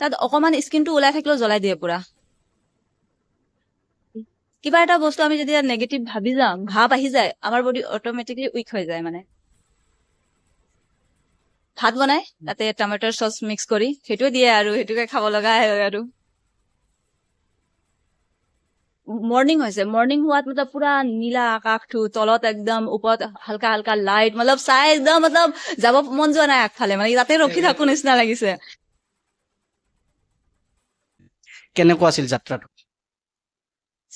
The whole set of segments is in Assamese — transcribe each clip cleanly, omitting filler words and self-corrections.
তাত অকমান স্কিনটো ওলাই থাকিলেও জ্বলাই দিয়ে পুৰা। কিবা এটা বস্তু আমি যেতিয়া নেগেটিভ ভাবি যাওঁ, ভাৱ আহি যায়, আমাৰ বডি অট'মেটিকলি উইক হৈ যায়। মানে ভাত বনাই তাতে টমেটৰ চচ মিক্স কৰি সেইটোৱে দিয়ে আৰু সেইটোকে খাব লগা হয়। আৰু মৰ্ণিং হৈছে, মৰ্ণিং হোৱাত মতলব পুৰা নীলা আকাশটো, তলত একদম ওপৰত হালকা হালকা লাইট, মতলব চাই একদম মতলব যাব মন যোৱা নাই আগফালে, মানে তাতে ৰখি থাকো নিচিনা লাগিছে। কেনেকুৱা আছিল যাত্ৰাটো?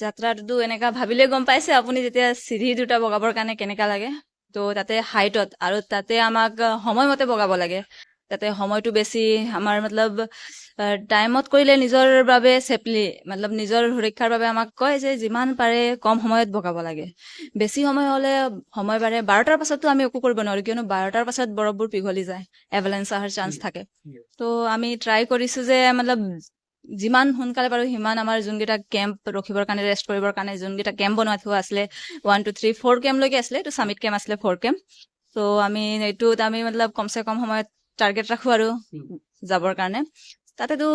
যাত্ৰাটোতো এনেকা ভাবিলে গম পাইছে আপুনি, যেতিয়া চিৰি দুটা বগাবৰ কাৰণে কেনেকা লাগে। তো তাতে হাইটত আৰু তাতে আমাক সময়মতে বগাব লাগে। তাতে সময়টো বেছি আমাৰ মতলব টাইমত কৰিলে নিজৰ বাবে ছেফলি, মতলব নিজৰ সুৰক্ষাৰ বাবে আমাক কয় যে যিমান পাৰে কম সময়ত বগাব লাগে। বেছি সময় হলে সময় বাঢ়ে। 12টাৰ পাছততো আমি একো কৰিব নোৱাৰো, কিয়নো 12টাৰ পাছত বৰফবোৰ পিঘলি যায়, এভেলেঞ্চ অহাৰ চান্স থাকে। তো আমি ট্ৰাই কৰিছো যে মতলব যিমান সোনকালে পাৰো সিমান আমাৰ যোনকেইটা কেম্প ৰখিবৰ কাৰণে, ৰেষ্ট কৰিবৰ কাৰণে যোনকেইটা কেম্প বনোৱা থোৱা আছিলে, 1 2 3 4 কেম্পলৈকে আছিলে, এইটো সামিট কেম্প আছিলে 4 কেম্প। তো আমি এইটোত আমি মতলব কমচে কম সময়ত টাৰ্গেট ৰাখো আৰু যাবৰ কাৰণে। তাতেতো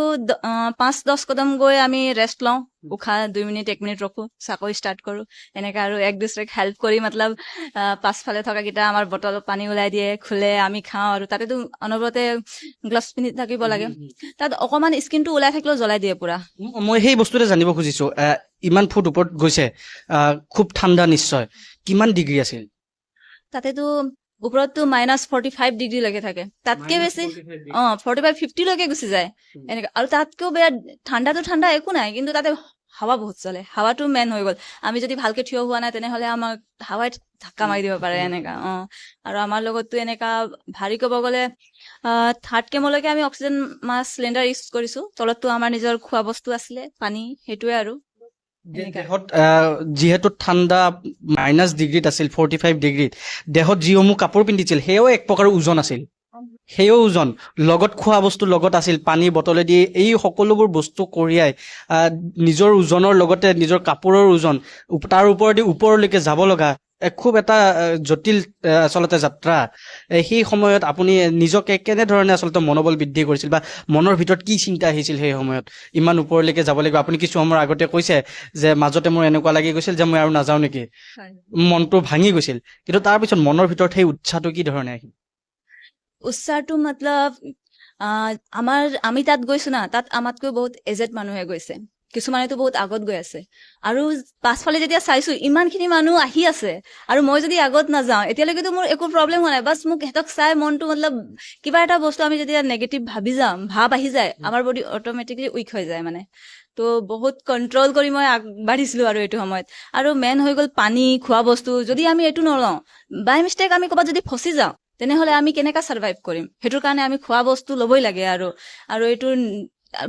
5-10 কদম গৈ আমি ৰেষ্ট লওঁ, উশাহ 2 মিনিট 1 মিনিট ৰখো, চাকৈ ষ্টাৰ্ট কৰো। এনেকা আৰু এক দুসৰাক হেল্প কৰি মতলব পাছফালে থকা কেইটা আমাৰ বটল পানী ওলাই দিয়ে, খুলে, আমি খাওঁ। আৰু তাতেতো অনবৰতে গ্লাভছ পিন্ধি থাকিব লাগে। তাত অকমান স্কিনটো ওলাই থাকিলেও জ্বলাই দিয়ে পুৰা। মই সেই বস্তুতে জানিব খুজিছো, ইমান ফুট ওপৰত গৈছে, খুব ঠাণ্ডা নিশ্চয়, কিমান ডিগ্ৰী আছিল? তাতেতো ওপৰততো -45 ডিগ্ৰীলৈকে থাকে, তাতকে বেছি 45-50 লৈকে গুচি যায় এনেকা। আৰু তাতকেও বেয়া ঠাণ্ডাটো ঠাণ্ডা একো নাই, কিন্তু তাতে হাৱা বহুত চলে, হাৱাটো মেইন হৈ গ'ল। আমি যদি ভালকে থিয় হোৱা নাই তেনেহলে আমাক হাৱাই ধাক্কা মাৰি দিব পাৰে এনেকা। আৰু আমাৰ লগততো এনেকা ভাৰী ক'ব গ'লে 3rd কেমলৈকে আমি অক্সিজেন মাস্ক চিলিণ্ডাৰ ইউজ কৰিছো। তলততো আমাৰ নিজৰ খোৱা বস্তু আছিলে, পানী, সেইটোৱে আৰু এনেকা। দেহত যিহেতু ঠাণ্ডা -ডিগ্ৰীত আছিল, 45 ডিগ্ৰীত দেহত যিসমূহ কাপোৰ পিন্ধিছিল সেয়াও এক প্ৰকাৰৰ ওজন আছিল, সেয়াও ওজন, লগত খোৱা বস্তু লগত আছিল, পানী বটলেদি, এই সকলোবোৰ বস্তু কঢ়িয়াই নিজৰ ওজনৰ লগতে নিজৰ কাপোৰৰ ওজন, তাৰ ওপৰেদি ওপৰলৈকে যাব লগা, খুব এটা জটিল আচলতে যাত্ৰা। সেই সময়ত আপুনি নিজকে কেনেধৰণে আচলতে মনোবল বৃদ্ধি কৰিছিল, বা মনৰ ভিতৰত কি চিন্তা আহিছিল সেই সময়ত? ইমান ওপৰলৈকে যাব লাগিব, আপুনি কিছু সময়ৰ আগতে কৈছে যে মাজতে মোৰ এনেকুৱা লাগি গৈছিল যে মই আৰু নাযাওঁ নেকি, মনটো ভাঙি গৈছিল, কিন্তু তাৰ পিছত মনৰ ভিতৰত সেই উৎসাহটো কি ধৰণে আহিল? উৎসাহটো মতলব আমি তাত গৈছো না, তাত আমাতকৈ বহুত এজেড মানুহে গৈছে, কিছুমানেতো বহুত আগত গৈ আছে। আৰু পাছফালে যেতিয়া চাইছো ইমানখিনি মানুহ আহি আছে, আৰু মই যদি আগত নাযাওঁ, এতিয়ালৈকেতো মোৰ একো প্ৰব্লেম হোৱা নাই, বাছ মোক সিহঁতক চাই মনটো মতলব কিবা এটা বস্তু আমি যেতিয়া নেগেটিভ ভাবি যাওঁ, ভাৱ আহি যায়, আমাৰ বডি অট'মেটিকলি উইক হৈ যায় মানে। তো বহুত কন্ট্ৰল কৰি মই আগবাঢ়িছিলো আৰু এইটো সময়ত। আৰু মেইন হৈ গ'ল পানী, খোৱা বস্তু, যদি আমি এইটো নলওঁ, বাই মিষ্টেক আমি ক'ৰবাত যদি ফচি যাওঁ তেনেহলে আমি কেনেকা সাৰ্ভাইভ কৰিম? সেইটোৰ কাৰণে আমি খোৱা বস্তু ল'বই লাগে। আৰু এইটো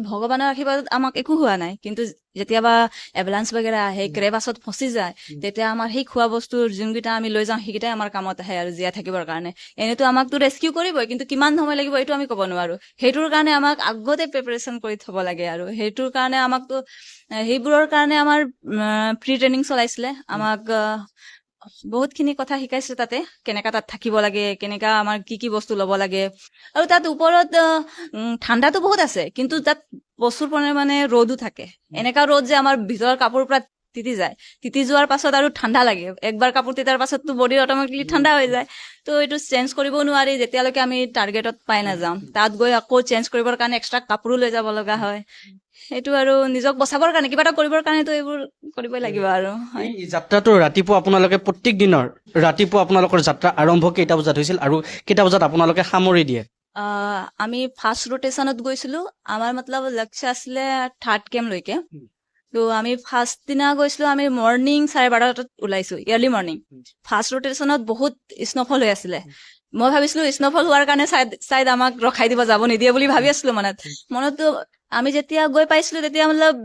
ভগৱানৰ আশীৰ্বাদত আমাক একো হোৱা নাই, কিন্তু যেতিয়াবা এম্বুলেন্স বাগেৰা আহে, ক্ৰেবাছত ফচি যায়, তেতিয়া আমাৰ সেই খোৱা বস্তুৰ যোনকেইটা আমি লৈ যাওঁ সেইকেইটাই আমাৰ কামত আহে আৰু জীয়াই থাকিবৰ কাৰণে। এনেতো আমাকতো ৰেস্কিউ কৰিবই, কিন্তু কিমান সময় লাগিব এইটো আমি ক'ব নোৱাৰো। সেইটোৰ কাৰণে আমাক আগতে প্ৰিপাৰেচন কৰি থব লাগে। আৰু সেইটোৰ কাৰণে আমাকতো সেইবোৰৰ কাৰণে আমাৰ প্ৰি ট্ৰেইনিং চলাইছিলে, আমাক বহুত খিনি কথা শিকাইছে তাতে, কেনেকা তাত থাকিব লাগে, কেনেকা আমাৰ কি কি বস্তু ল'ব লাগে। আৰু তাত ওপৰত ঠাণ্ডাতো বহুত আছে, কিন্তু তাত প্ৰচুৰ পৰিমাণে ৰ'দো থাকে। এনেকা ৰ'দ যে আমাৰ ভিতৰৰ কাপোৰ পৰা তিতি যায়, তিতি যোৱাৰ পাছত আৰু ঠাণ্ডা লাগে। একবাৰ কাপোৰ তিতাৰ পাছততো বডি অট'মেটিকলি ঠাণ্ডা হৈ যায়। তো এইটো চেঞ্জ কৰিব নোৱাৰি যেতিয়ালৈকে আমি টাৰ্গেটত পাই নাযাওঁ। তাত গৈ আকৌ চেঞ্জ কৰিবৰ কাৰণে এক্সট্ৰা কাপোৰো লৈ যাব লগা হয়। সেইটো আৰু নিজক বচাবৰ কাৰণে, কিবা এটা কৰিবৰ কাৰণেতো এইবোৰ কৰিবই লাগিব আৰু। এই যাত্ৰাটো ৰাতিপুৱা আপোনালোকে প্ৰত্যেক দিনৰ ৰাতিপুৱা আপোনালোকৰ যাত্ৰা আৰম্ভ কেইটা বজাত হৈছিল আৰু কেইটা বজাত আপোনালোকে সামৰি দিয়ে? আমি ফাৰ্ষ্ট ৰোটেশ্যনত গৈছিলো, আমাৰ মতলব লক্ষ্য আছিলে 3rd কেম্পলৈকে। তো আমি ফাৰ্ষ্ট দিনা গৈছিলো, আমি মৰ্ণিং 12:30 ওলাইছো, ইয়াৰ্লি মৰ্ণিং। ফাৰ্ষ্ট ৰোটেশ্যনত বহুত স্ন'ফল হৈ আছিলে। মই ভাবিছিলো স্ন'ফল হোৱাৰ কাৰণে চাইড আমাক ৰখাই দিব, যাব নিদিয়ে বুলি ভাবি আছিলো মনতো। আমি যেতিয়া গৈ পাইছিলো তেতিয়া মতলব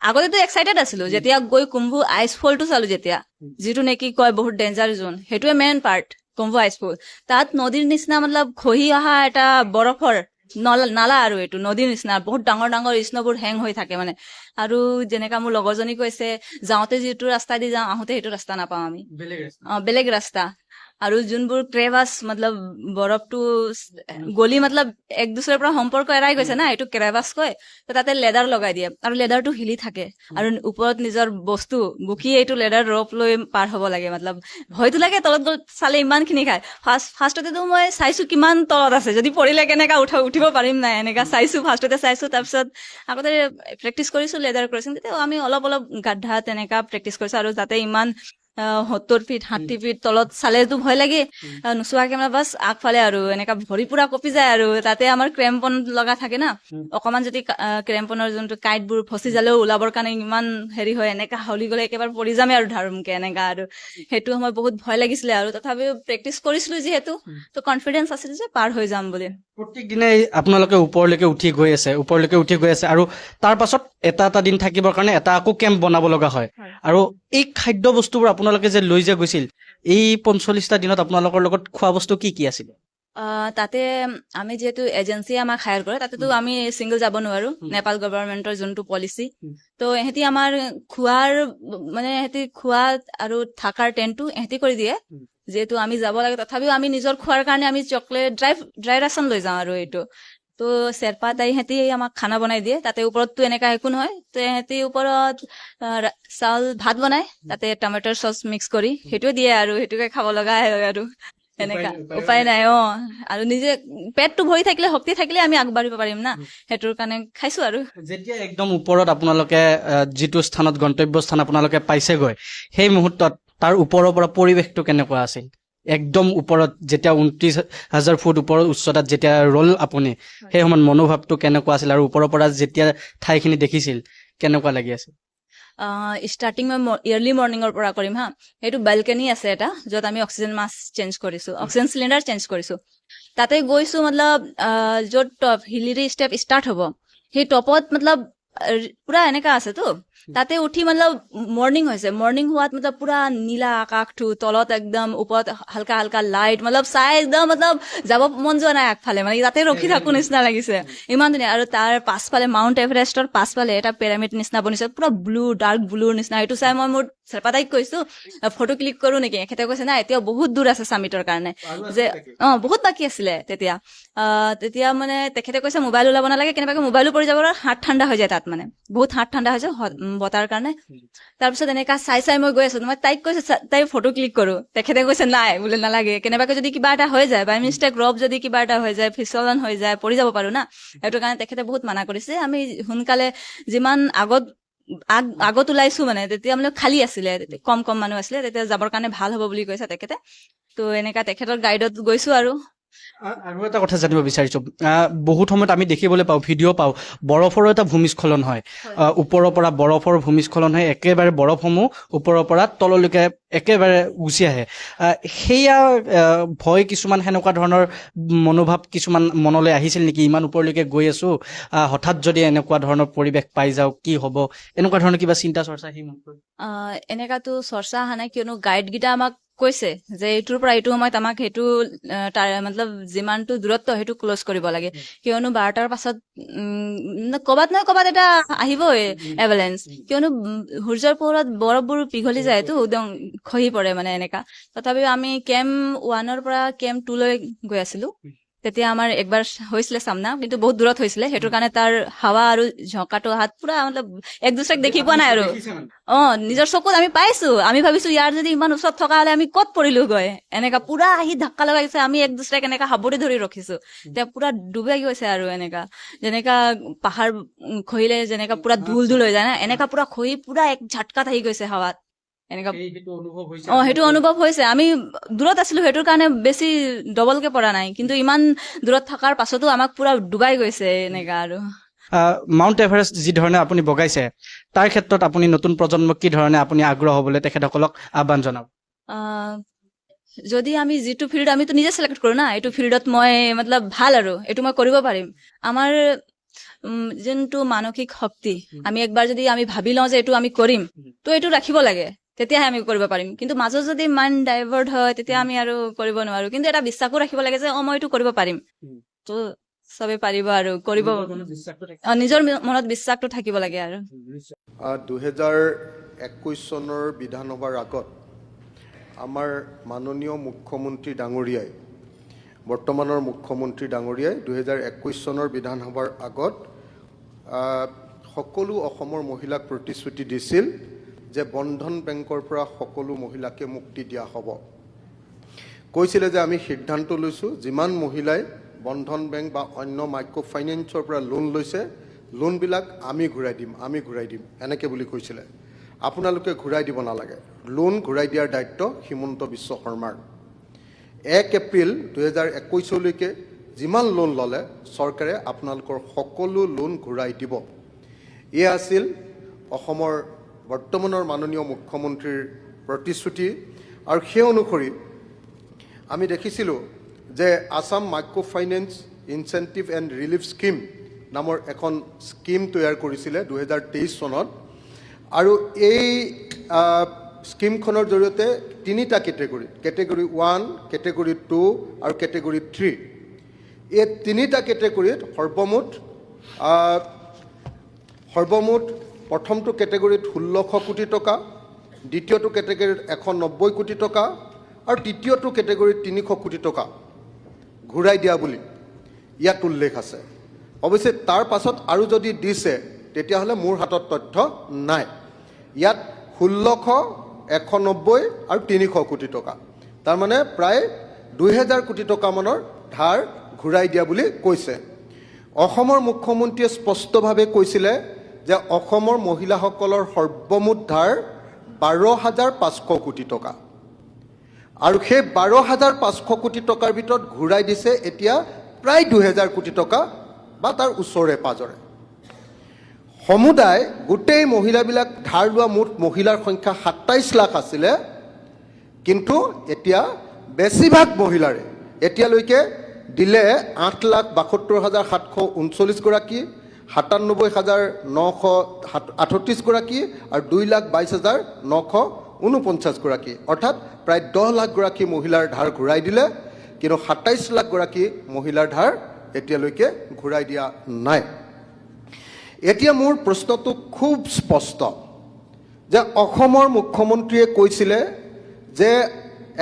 আগতেতো এক্সাইটেড আছিলো, যেতিয়া গৈ কুম্ভু আইচ ফলটো চালো, যেতিয়া যিটো নেকি কয় বহুত ডেঞ্জাৰ জোন, সেইটোৱে মেইন পাৰ্ট কুম্ভু আইচ ফল। তাত নদীৰ নিচিনা মতলব খহি অহা এটা বৰফৰ নালা, আৰু এইটো নদীৰ নিচিনা বহুত ডাঙৰ ডাঙৰ স্ন'বোৰ হেং হৈ থাকে মানে। আৰু যেনেকা মোৰ লগৰজনী কৈছে, যাওঁতে যিটো ৰাস্তা দি যাওঁ, আহোঁতে সেইটো ৰাস্তা নাপাওঁ আমি, বেলেগ ৰাস্তা। আৰু যোনবোৰ ক্ৰেভাছ মতলব বৰফটো গলি মতলব এক দুচৰাৰ পৰা সম্পৰ্ক এৰাই গৈছে না, এইটো ক্ৰেভাছ কয়। তো তাতে লেডাৰ লগাই দিয়ে আৰু লেডাৰটো হিলি থাকে আৰু ওপৰত নিজৰ বস্তু বুকি এইটো লেডাৰ ৰপ লৈ পাৰ হ'ব লাগে। মতলব ভয়তো লাগে, তলত গৈ চালে ইমান খিনি খায়। ফাৰ্ষ্টতেতো মই চাইছো কিমান তলত আছে, যদি পৰিলে কেনেকা উঠিব পাৰিম নাই, এনেকা চাইছো। ফাৰ্ষ্টতে চাইছো, তাৰপিছত আগতে প্ৰেক্টিচ কৰিছো লেডাৰ ক্ৰছিং, তেতিয়া আমি অলপ অলপ গাদ্ধা তেনেকা প্ৰেক্টিচ কৰিছো। আৰু তাতে ইমান 70 ফিট 60 ফিট তলত চালেতো ভয় লাগে। নোচোৱাকে মানে বাছ আগফালে আৰু এনেকা ভৰি পুৰা কঁপি যায়। আৰু তাতে আমাৰ ক্ৰেম্পন লগা থাকে না, অকমান যদি ক্ৰেম্পনৰ যোনটো কাইটবোৰ ফচি যালেও ওলাবৰ কাৰণে ইমান হেৰি হয়, এনেকা হলি গলে একেবাৰে পৰি যামে আৰু ধাৰুমকে এনেকা। আৰু সেইটো সময় বহুত ভয় লাগিছিলে, আৰু তথাপিও প্ৰেক্টিচ কৰিছিলো যিহেতু, তো কনফিডেন্স আছিল যে পাৰ হৈ যাম বুলি। প্ৰত্যেক দিনে আপোনালোকে ওপৰলৈকে উঠি গৈ আছে আৰু তাৰ পাছত এটা দিন থাকিবৰ কাৰণে এটা আকৌ কেম্প বনাব লগা হয়। আৰু এই খাদ্য বস্তুবোৰ আপোনালোকে যে লৈ যে গৈছিল, এই 45টা দিনত আপোনালোকৰ লগত খোৱা বস্তু কি কি আছিলে? তাতে আমি যিহেতু এজেঞ্চিয়ে আমাক হায়াৰ কৰে, তাতেতো আমি চিংগল যাব নোৱাৰো, নেপাল গভৰ্ণমেন্টৰ যোনটো পলিচি। তো এহেতি আমাৰ খোৱাৰ মানে এহেতি খোৱা আৰু থাকাৰ টেণ্টটো এহেতি কৰি দিয়ে, যিহেতু আমি যাব লাগে। তথাপিও আমি নিজৰ খোৱাৰ কাৰণে আমি চকলেট ড্ৰাই ৰাচন লৈ যাওঁ। আৰু এইটো তো চেৰপা তাই সিহঁতি আমাক খানা বনাই দিয়ে। তাতে ওপৰততো এনেকা একো নহয়, তো সিহঁতি ওপৰত চাউল ভাত বনাই, তাতে টমেটৰ চচ মিক্স কৰি সেইটোৱে দিয়ে, আৰু সেইটোকে খাব লগা হয়। আৰু এনেকা উপায় নাই। আৰু নিজে পেটটো ভৰি থাকিলে, শক্তি থাকিলে আমি আগবাঢ়িব পাৰিম না, সেইটোৰ কাৰণে খাইছো। আৰু যেতিয়া একদম ওপৰত আপোনালোকে যিটো স্থানত গন্তব্য স্থান আপোনালোকে পাইছেগৈ, সেই মুহূৰ্তত তাৰ ওপৰৰ পৰা পৰিৱেশটো কেনেকুৱা আছিল? একদম ওপৰত যেতিয়া 29,000 ফুট ওপৰৰ উচ্চতাত যেতিয়া ৰল আপুনি, সেই সময়ত মনোভাৱটো কেনেকুৱা আছিল? আৰু ওপৰৰ পৰা যেতিয়া ঠাইখিনি দেখিছিল, কেনেকুৱা লাগি আছিল? ষ্টাৰ্টিং মই ইয়াৰ্লি মৰ্ণিঙৰ পৰা কৰিম হা। সেইটো বেলকনি আছে এটা, য'ত আমি অক্সিজেন মাস্ক চেঞ্জ কৰিছো, অক্সিজেন চিলিণ্ডাৰ চেঞ্জ কৰিছো। তাতে গৈছো, মতলব য'ত টপ হিলিৰি ষ্টেপ ষ্টাৰ্ট হ'ব, সেই টপত মতলব পুৰা এনেকা আছেতো। তাতে উঠি মতলব মৰ্ণিং হৈছে, মৰ্ণিং হোৱাত মতলব পুৰা নীলা আকাশটো, তলত একদম ওপৰত হালকা হালকা লাইট, মতলব চাই একদম মতলব যাব মন যোৱা নাই আগফালে, মানে তাতে ৰখি থাকো নিচিনা লাগিছে, ইমান ধুনীয়া। আৰু তাৰ পাছফালে মাউণ্ট এভাৰেষ্টৰ পাছফালে এটা পিৰামিড নিচিনা বনিছে, পুৰা ব্লু, ডাৰ্ক ব্লুৰ নিচিনা। সেইটো চাই মই মোৰ চেৰপাতাইক কৈছো ফটো ক্লিক কৰো নেকি? এখেতে কৈছে না, এতিয়াও বহুত দূৰ আছে চামিটৰ কাৰণে, যে বহুত বাকী আছিলে তেতিয়া মানে তেখেতে কৈছে মোবাইল ওলাব নালাগে, কেনেবাকে মোবাইলো পৰি যাব, হাত ঠাণ্ডা হৈ যায় তাত, মানে বহুত হাত ঠাণ্ডা হৈ যায় বতাৰ কাৰণে। তাৰপিছত এনেকা চাই মই গৈ আছো, মই তাইক কৈছো তাই ফটো ক্লিক কৰো, তেখেতে কৈছে নাই বোলে নালাগে, কেনেবাকে যদি কিবা এটা হৈ যায়, বাই মিষ্টেক ৰব যদি কিবা এটা হৈ যায়, ফিচলন হৈ যায়, পৰি যাব পাৰো না। সেইটো কাৰণে তেখেতে বহুত মানা কৰিছে। আমি সোনকালে যিমান আগত ওলাইছো, মানে তেতিয়া মানে খালী আছিলে, কম মানুহ আছিলে, তেতিয়া যাবৰ কাৰণে ভাল হ'ব বুলি কৈছে তেখেতে। তো এনেকা তেখেতৰ গাইডত গৈছো। আৰু এটা কথা জানিব বিচাৰিছো, বহুত সময়ত আমি দেখিবলৈ পাওঁ, ভিডিঅ' পাওঁ, বৰফৰো এটা ভূমিস্খলন হয়। ওপৰৰ পৰা বৰফৰ ভূমিস্খলন হয়, একেবাৰে বৰফসমূহ ওপৰৰ পৰা তললৈকে একেবাৰে গুচি আহে। সেয়া ভয় কিছুমান, সেনেকুৱা ধৰণৰ মনোভাৱ কিছুমান মনলৈ আহিছিল নেকি? ইমান ওপৰলৈকে গৈ আছো, হঠাৎ যদি এনেকুৱা ধৰণৰ পৰিৱেশ পাই যাওঁ কি হ'ব, এনেকুৱা ধৰণৰ কিবা চিন্তা চৰ্চা সেই মুহূৰ্তত? এনেকাতো চৰ্চা অহা নাই, কিয়নো গাইড কেইটা আমাক কৈছে যে এইটোৰ পৰা এইটো সময়ত আমাক সেইটো মতলব যিমানটো দূৰত্ব সেইটো ক্লজ কৰিব লাগে, কিয়নো 12টাৰ পাছত ক'বাত নহয় ক'বাত এটা আহিবই এভালেঞ্চ, কিয়নো সূৰ্যৰ পোহৰত বৰফবোৰ পিঘলি যায়তো, একদম খহি পৰে মানে এনেকা। তথাপিও আমি কেম্প 1ৰ পৰা কেম্প 2লৈ গৈ আছিলো, তেতিয়া আমাৰ একবাৰ হৈছিলে চামনা, কিন্তু বহুত দূৰত হৈছিলে। সেইটোৰ কাৰণে তাৰ হাৱা আৰু ঝকাটো হাত পুৰা মতলব এক দুচৰাক দেখি পোৱা নাই। আৰু নিজৰ চকুত আমি পাইছো, আমি ভাবিছো ইয়াৰ যদি ইমান ওচৰত থকা হলে আমি ক'ত পৰিলো গৈ, এনেকা পুৰা আহি ধাক্কা লগাইছে। আমি এক দুচৰাক এনেকা সাৱটি ধৰি ৰখিছো, এতিয়া পুৰা ডুবাই গৈছে। আৰু এনেকা যেনেকা পাহাৰ খহিলে যেনেকা পুৰা ধুল হৈ যায় না, এনেকা পুৰা খহি পুৰা এক ঝাটকাত আহি গৈছে হাৱাত, এনেকা সেইটো অনুভৱ হৈছে। আমি দূৰত আছিলো, সেইটোৰ কাৰণে বেছি ডবলকে পৰা নাই, কিন্তু ইমান দূৰত থকাৰ পাছতো আমাক পুৰা ডুবাই গৈছে এনেকা। আৰু মাউণ্ট এভাৰেষ্ট যি ধৰণে আপুনি বগাইছে, তাৰ ক্ষেত্ৰত আপুনি নতুন প্ৰজন্মক কি ধৰণে আপুনি আগ্ৰহ হবলৈ তেখেতসকলক আহ্বান জনাব? যদি আমি যিটো ফিল্ড আমিতো নিজে চিলেক্ট কৰো না, এইটো ফিল্ডত মই মতলব ভাল আৰু এইটো মই কৰিব পাৰিম, আমাৰ যোনটো মানসিক শক্তি, আমি একবাৰ যদি আমি ভাবি লওঁ যে এইটো আমি কৰিম, তো এইটো ৰাখিব লাগে, তেতিয়াহে আমি কৰিব পাৰিম। কিন্তু মাজত যদি মাইণ্ড ডাইভাৰ্ট হয়, তেতিয়া আমি আৰু কৰিব নোৱাৰো। কিন্তু এটা বিশ্বাসো ৰাখিব লাগে যে মই এইটো কৰিব পাৰিম, তো চবে পাৰিব আৰু কৰিব, নিজৰ মনত বিশ্বাসটো থাকিব লাগে। আৰু 2021 চনৰ বিধানসভাৰ আগত আমাৰ মাননীয় মুখ্যমন্ত্ৰী ডাঙৰীয়াই বৰ্তমানৰ মুখ্যমন্ত্ৰী ডাঙৰীয়াই 2021 চনৰ বিধানসভাৰ আগত সকলো অসমৰ মহিলাক প্ৰতিশ্ৰুতি দিছিল যে বন্ধন বেংকৰ পৰা সকলো মহিলাকে মুক্তি দিয়া হ'ব। কৈছিলে যে আমি সিদ্ধান্ত লৈছোঁ যিমান মহিলাই বন্ধন বেংক বা অন্য মাইক্ৰ' ফাইনেন্সৰ পৰা লোন লৈছে লোনবিলাক আমি ঘূৰাই দিম এনেকৈ বুলি কৈছিলে। আপোনালোকে ঘূৰাই দিব নালাগে, লোন ঘূৰাই দিয়াৰ দায়িত্ব হিমন্ত বিশ্ব শৰ্মাৰ। 1 এপ্ৰিল 2021লৈকে যিমান লোন ল'লে চৰকাৰে আপোনালোকৰ সকলো লোন ঘূৰাই দিব। এয়া আছিল অসমৰ বৰ্তমানৰ মাননীয় মুখ্যমন্ত্ৰীৰ প্ৰতিশ্ৰুতি। আৰু সেই অনুসৰি আমি দেখিছিলোঁ যে Assam micro' finance incentive and relief scheme নামৰ এখন স্কিম তৈয়াৰ কৰিছিলে 2023 চনত। আৰু এই স্কিমখনৰ জৰিয়তে 3টা কেটেগৰী 1, কেটেগৰী 2 আৰু কেটেগৰী 3, এই 3টা কেটেগৰীত সৰ্বমুঠ প্ৰথমটো কেটেগৰীত 1600 কোটি টকা, দ্বিতীয়টো কেটেগৰীত 190 কোটি টকা আৰু তৃতীয়টো কেটেগৰীত 300 কোটি টকা ঘূৰাই দিয়া বুলি ইয়াত উল্লেখ আছে। অৱশ্যে তাৰ পাছত আৰু যদি দিছে তেতিয়াহ'লে মোৰ হাতত তথ্য নাই। ইয়াত 1600, 190 আৰু 300 কোটি টকা, তাৰমানে প্ৰায় 2000 কোটি টকামানৰ ধাৰ ঘূৰাই দিয়া বুলি কৈছে। অসমৰ মুখ্যমন্ত্ৰীয়ে স্পষ্টভাৱে কৈছিলে যে অসমৰ মহিলাসকলৰ সৰ্বমুঠ ধাৰ 12,500 কোটি টকা, আৰু সেই 12,500 কোটি টকাৰ ভিতৰত ঘূৰাই দিছে এতিয়া প্ৰায় 2000 কোটি টকা বা তাৰ ওচৰে পাজৰে। সমুদায় গোটেই মহিলাবিলাক ধাৰ লোৱা মুঠ মহিলাৰ সংখ্যা 27 লাখ আছিলে, কিন্তু এতিয়া বেছিভাগ মহিলাৰে এতিয়ালৈকে দিলে 8,72,739 গৰাকী, 97,938 গৰাকী আৰু 2,22,949 গৰাকী, অৰ্থাৎ প্ৰায় 10 লাখ গৰাকী মহিলাৰ ধাৰ ঘূৰাই দিলে, কিন্তু 27 লাখ গৰাকী মহিলাৰ ধাৰ এতিয়ালৈকে ঘূৰাই দিয়া নাই। এতিয়া মোৰ প্ৰশ্নটো খুব স্পষ্ট যে অসমৰ মুখ্যমন্ত্ৰীয়ে কৈছিলে যে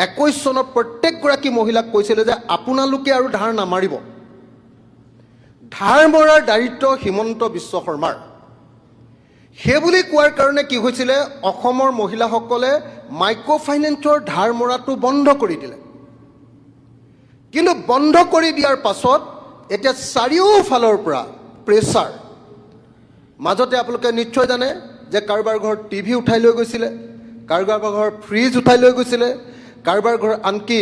21 চনত প্ৰত্যেকগৰাকী মহিলাক কৈছিলে যে আপোনালোকে আৰু ধাৰ নামাৰিব। ধাৰ মৰাৰ দায়িত্ব হিমন্ত বিশ্ব শৰ্মাৰ। সেইবুলি কোৱাৰ কাৰণে কি হৈছিলে, অসমৰ মহিলাসকলে মাইক্ৰ' ফাইনেন্সৰ ধাৰ মৰাটো বন্ধ কৰি দিলে। কিন্তু বন্ধ কৰি দিয়াৰ পাছত এতিয়া চাৰিওফালৰ পৰা প্ৰেছাৰ। মাজতে আপোনালোকে নিশ্চয় জানে যে কাৰোবাৰ ঘৰত টিভি উঠাই লৈ গৈছিলে, কাৰোবাৰ ঘৰৰ ফ্ৰিজ উঠাই লৈ গৈছিলে, কাৰোবাৰ ঘৰ আনকি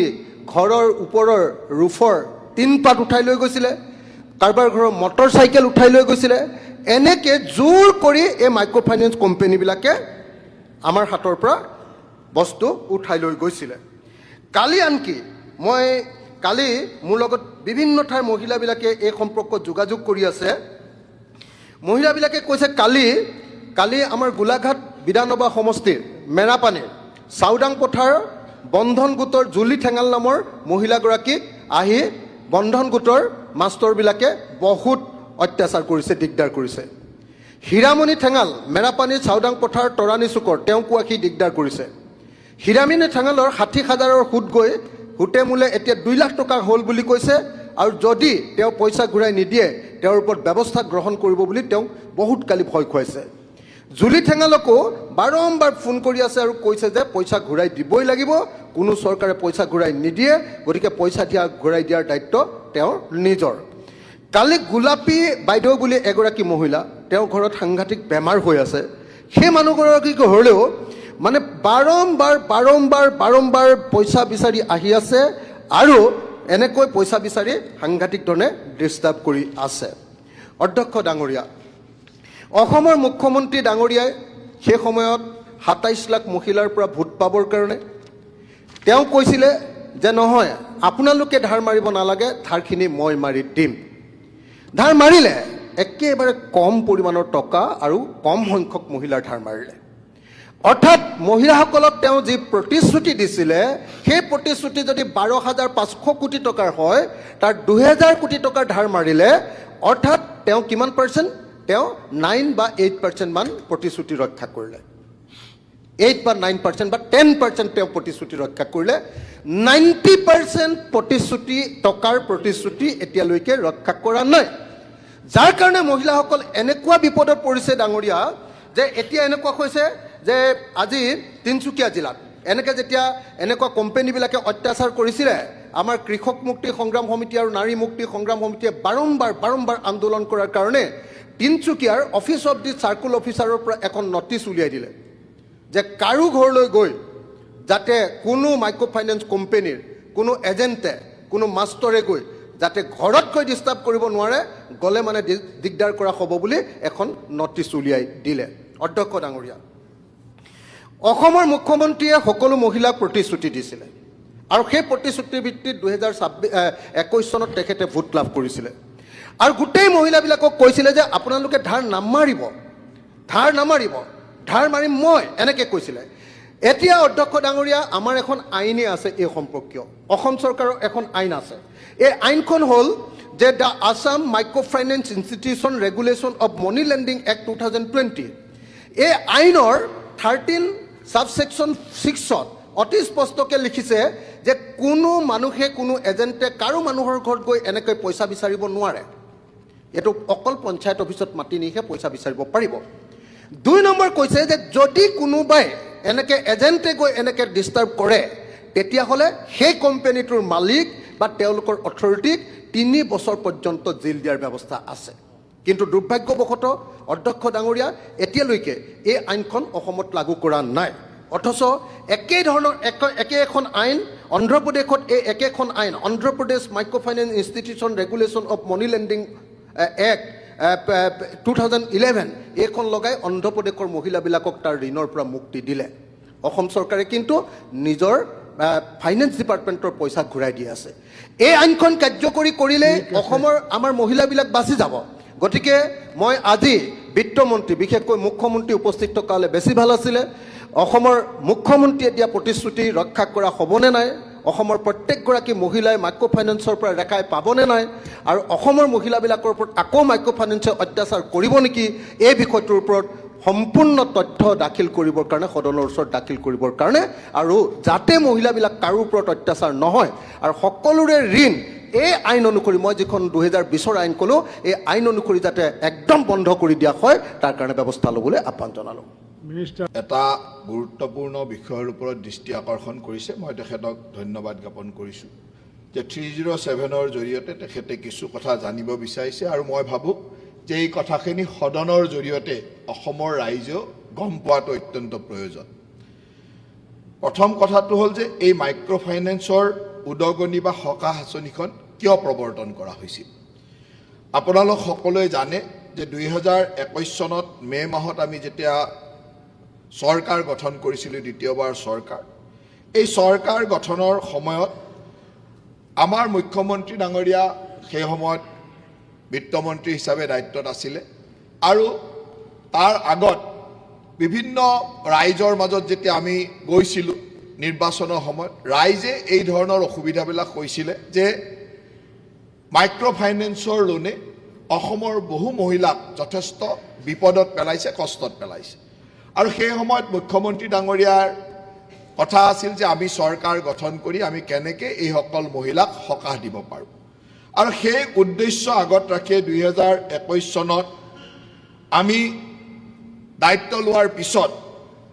ঘৰৰ ওপৰৰ ৰুফৰ টিনপাত উঠাই লৈ গৈছিলে, কাৰোবাৰ ঘৰৰ মটৰ চাইকেল উঠাই লৈ গৈছিলে। এনেকৈ জোৰ কৰি এই মাইক্ৰ' ফাইনেন্স কোম্পানীবিলাকে আমাৰ হাতৰ পৰা বস্তু উঠাই লৈ গৈছিলে। কালি আনকি কালি মোৰ লগত বিভিন্ন ঠাইৰ মহিলাবিলাকে এই সম্পৰ্কত যোগাযোগ কৰি আছে। মহিলাবিলাকে কৈছে কালি আমাৰ গোলাঘাট বিধানসভা সমষ্টিৰ মেৰাপানীৰ চাউদাং পথাৰৰ বন্ধন গোটৰ জুলি ঠেঙাল নামৰ মহিলাগৰাকীক আহি বন্ধন গোটৰ মাষ্টৰবিলাকে বহুত অত্যাচাৰ কৰিছে, দিগদাৰ কৰিছে। হীৰামণি ঠেঙাল মেৰাপানীৰ চাউদাং পথাৰ তৰাণী চুকৰ তেওঁকো আহি দিগদাৰ কৰিছে। হীৰামণি ঠেঙালৰ 60,000ৰ সুদ গৈ সুতে মূলে এতিয়া 2 লাখ টকা হ'ল বুলি কৈছে, আৰু যদি তেওঁ পইচা ঘূৰাই নিদিয়ে তেওঁৰ ওপৰত ব্যৱস্থা গ্ৰহণ কৰিব বুলি তেওঁক বহুত কালি ভয় খুৱাইছে। জুলি ঠেঙালকো বাৰম্বাৰ ফোন কৰি আছে আৰু কৈছে যে পইচা ঘূৰাই দিবই লাগিব, কোনো চৰকাৰে পইচা ঘূৰাই নিদিয়ে, গতিকে পইচা ঘূৰাই দিয়াৰ দায়িত্ব তেওঁৰ নিজৰ। কালি গোলাপী বাইদেউ বুলি এগৰাকী মহিলা, তেওঁৰ ঘৰত সাংঘাতিক বেমাৰ হৈ আছে। সেই মানুহগৰাকীক হ'লেও মানে বাৰম্বাৰ পইচা বিচাৰি আহি আছে আৰু এনেকৈ পইচা বিচাৰি সাংঘাতিক ধৰণে ডিষ্টাৰ্ব কৰি আছে। অধ্যক্ষ ডাঙৰীয়া, অসমৰ মুখ্যমন্ত্ৰী ডাঙৰীয়াই সেই সময়ত 27 লাখ মহিলাৰ পৰা ভোট পাবৰ কাৰণে তেওঁ কৈছিলে যে নহয় আপোনালোকে ধাৰ মাৰিব নালাগে, ধাৰখিনি মই মাৰি দিম। ধাৰ মাৰিলে একেবাৰে কম পৰিমাণৰ টকা আৰু কম সংখ্যক মহিলাৰ ধাৰ মাৰিলে। অৰ্থাৎ মহিলাসকলক তেওঁ যি প্ৰতিশ্ৰুতি দিছিলে সেই প্ৰতিশ্ৰুতি যদি 12,500 কোটি টকাৰ হয়, তাৰ 2000 কোটি টকাৰ ধাৰ মাৰিলে, অৰ্থাৎ তেওঁ কিমান %? তেওঁ 9 বা 8% মান প্ৰতিশ্ৰুতি ৰক্ষা কৰিলে। 8 বা 9% বা 10% তেওঁ প্ৰতিশ্ৰুতি ৰক্ষা কৰিলে 90% প্ৰতিশ্ৰুতি টকাৰ প্ৰতিশ্ৰুতি এতিয়ালৈকে ৰক্ষা কৰা নাই যাৰ কাৰণে মহিলাসকল এনেকুৱা বিপদত পৰিছে ডাঙৰীয়া যে এতিয়া এনেকুৱা হৈছে যে আজি তিনচুকীয়া জিলাত এনেকৈ যেতিয়া এনেকুৱা কোম্পানীবিলাকে অত্যাচাৰ কৰিছিলে আমাৰ কৃষক মুক্তি সংগ্ৰাম সমিতি আৰু নাৰী মুক্তি সংগ্ৰাম সমিতিয়ে বাৰম্বাৰ আন্দোলন কৰাৰ কাৰণে তিনচুকীয়াৰ অফিচ অফ দি চাৰ্কুল অফিচাৰৰ পৰা এখন নটিচ উলিয়াই দিলে যে কাৰো ঘৰলৈ গৈ যাতে কোনো মাইক্ৰ' ফাইনেন্স কোম্পানীৰ কোনো এজেণ্টে কোনো মাষ্টৰে গৈ যাতে ঘৰত গৈ ডিষ্টাৰ্ব কৰিব নোৱাৰে গ'লে মানে দিগদাৰ কৰা হ'ব বুলি এখন নটিচ উলিয়াই দিলে অধ্যক্ষ ডাঙৰীয়া অসমৰ মুখ্যমন্ত্ৰীয়ে সকলো মহিলাক প্ৰতিশ্ৰুতি দিছিলে আৰু সেই প্ৰতিশ্ৰুতিৰ ভিত্তিত 2021 চনত তেখেতে ভোট লাভ কৰিছিলে আৰু গোটেই মহিলাবিলাকক কৈছিলে যে আপোনালোকে ধাৰ নামাৰিব ধাৰ মাৰিম মই এনেকৈ কৈছিলে এতিয়া অধ্যক্ষ ডাঙৰীয়া আমাৰ এখন আইনে আছে এই সম্পৰ্কীয় অসম চৰকাৰৰ এখন আইন আছে এই আইনখন হ'ল যে the Assam micro' finance institution regulation of money lending act 2020 এই আইনৰ 13 ছাবছেকশ্যন 6ত অতি স্পষ্টকৈ লিখিছে যে কোনো মানুহে কোনো এজেণ্টে কাৰো মানুহৰ ঘৰত গৈ এনেকৈ পইচা বিচাৰিব নোৱাৰে এইটো অকল পঞ্চায়ত অফিচত মাতি নিহে পইচা বিচাৰিব পাৰিব 2 নম্বৰ কৈছে যে যদি কোনোবাই এনেকৈ এজেণ্টে গৈ এনেকৈ ডিষ্টাৰ্ব কৰে তেতিয়াহ'লে সেই কোম্পানীটোৰ মালিক বা তেওঁলোকৰ অথৰিটিক 3 বছৰ পৰ্যন্ত জেল দিয়াৰ ব্যৱস্থা আছে কিন্তু দুৰ্ভাগ্যবশতঃ অধ্যক্ষ ডাঙৰীয়া এতিয়ালৈকে এই আইনখন অসমত লাগু কৰা নাই অথচ একেই ধৰণৰ একে এখন আইন অন্ধ্ৰপ্ৰদেশত এই একেখন আইন Andhra Pradesh micro' finance institution regulation of money lending act 2011 এইখন লগাই অন্ধ্ৰপ্ৰদেশৰ মহিলাবিলাকক তাৰ ঋণৰ পৰা মুক্তি দিলে অসম চৰকাৰে কিন্তু নিজৰ ফাইনেন্স ডিপাৰ্টমেণ্টৰ পইচা ঘূৰাই দি আছে এই আইনখন কাৰ্যকৰী কৰিলে অসমৰ আমাৰ মহিলাবিলাক বাচি যাব গতিকে মই আজি বিত্তমন্ত্ৰী বিশেষকৈ মুখ্যমন্ত্ৰী উপস্থিত থকা হ'লে বেছি ভাল আছিলে অসমৰ মুখ্যমন্ত্ৰীয়ে দিয়া প্ৰতিশ্ৰুতি ৰক্ষা কৰা হ'বনে নাই অসমৰ প্ৰত্যেকগৰাকী মহিলাই মাইক্ৰ' ফাইনেন্সৰ পৰা ৰেহাই পাবনে নাই আৰু অসমৰ মহিলাবিলাকৰ ওপৰত আকৌ মাইক্ৰ' ফাইনেন্সে অত্যাচাৰ কৰিব নেকি এই বিষয়টোৰ ওপৰত সম্পূৰ্ণ তথ্য দাখিল কৰিবৰ কাৰণে সদনৰ ওচৰত দাখিল কৰিবৰ কাৰণে আৰু যাতে মহিলাবিলাক কাৰো ওপৰত অত্যাচাৰ নহয় আৰু সকলোৰে ঋণ এই আইন অনুসৰি মই যিখন 2020ৰ আইন ক'লোঁ এই আইন অনুসৰি যাতে একদম বন্ধ কৰি দিয়া হয় তাৰ কাৰণে ব্যৱস্থা ল'বলৈ আহ্বান জনালোঁ এটা গুৰুত্বপূৰ্ণ বিষয়ৰ ওপৰত দৃষ্টি আকৰ্ষণ কৰিছে মই তেখেতক ধন্যবাদ জ্ঞাপন কৰিছোঁ যে 307ৰ জৰিয়তে তেখেতে কিছু কথা জানিব বিচাৰিছে আৰু মই ভাবোঁ যে এই কথাখিনি সদনৰ জৰিয়তে অসমৰ ৰাইজেও গম পোৱাটো অত্যন্ত প্ৰয়োজন প্ৰথম কথাটো হ'ল যে এই মাইক্ৰ' ফাইনেন্সৰ উদগনি বা সকাহ আঁচনিখন কিয় প্ৰৱৰ্তন কৰা হৈছিল আপোনালোক সকলোৱে জানে যে 2021 চনত মে' মাহত আমি যেতিয়া চৰকাৰ গঠন কৰিছিলোঁ দ্বিতীয়বাৰ চৰকাৰ এই চৰকাৰ গঠনৰ সময়ত আমাৰ মুখ্যমন্ত্ৰী ডাঙৰীয়া সেই সময়ত বিত্তমন্ত্ৰী হিচাপে দায়িত্বত আছিলে আৰু তাৰ আগত বিভিন্ন ৰাইজৰ মাজত যেতিয়া আমি গৈছিলোঁ নিৰ্বাচনৰ সময়ত ৰাইজে এই ধৰণৰ অসুবিধাবিলাক কৈছিলে যে মাইক্ৰ' ফাইনেন্সৰ লোনে অসমৰ বহু মহিলাক যথেষ্ট বিপদত পেলাইছে কষ্টত পেলাইছে আৰু সেই সময়ত মুখ্যমন্ত্ৰী ডাঙৰীয়াৰ কথা আছিল যে আমি চৰকাৰ গঠন কৰি আমি কেনেকৈ এইসকল মহিলাক সকাহ দিব পাৰোঁ আৰু সেই উদ্দেশ্য আগত ৰাখি 2021 চনত আমি দায়িত্ব লোৱাৰ পিছত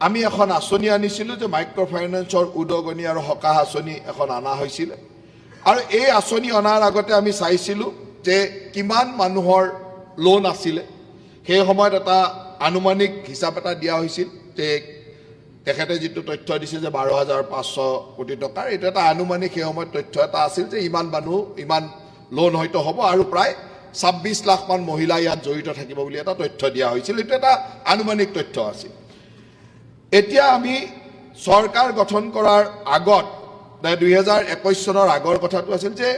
আমি এখন আঁচনি আনিছিলোঁ যে মাইক্ৰ' ফাইনেন্সৰ উদগনি আৰু সকাহ আঁচনি এখন অনা হৈছিলে আৰু এই আঁচনি অনাৰ আগতে আমি চাইছিলোঁ যে কিমান মানুহৰ লোন আছিলে সেই সময়ত এটা আনুমানিক হিচাপ এটা দিয়া হৈছিল যে তেখেতে যিটো তথ্য দিছে যে 12,500 কোটি টকাৰ এইটো এটা আনুমানিক সেই সময়ত তথ্য এটা আছিল যে ইমান মানুহ ইমান লোন হয়তো হ'ব আৰু প্ৰায় 26 লাখমান মহিলা ইয়াত জড়িত থাকিব বুলি এটা তথ্য দিয়া হৈছিল এইটো এটা আনুমানিক তথ্য আছিল এতিয়া আমি চৰকাৰ গঠন কৰাৰ আগত 2021 চনৰ আগৰ কথাটো আছিল যে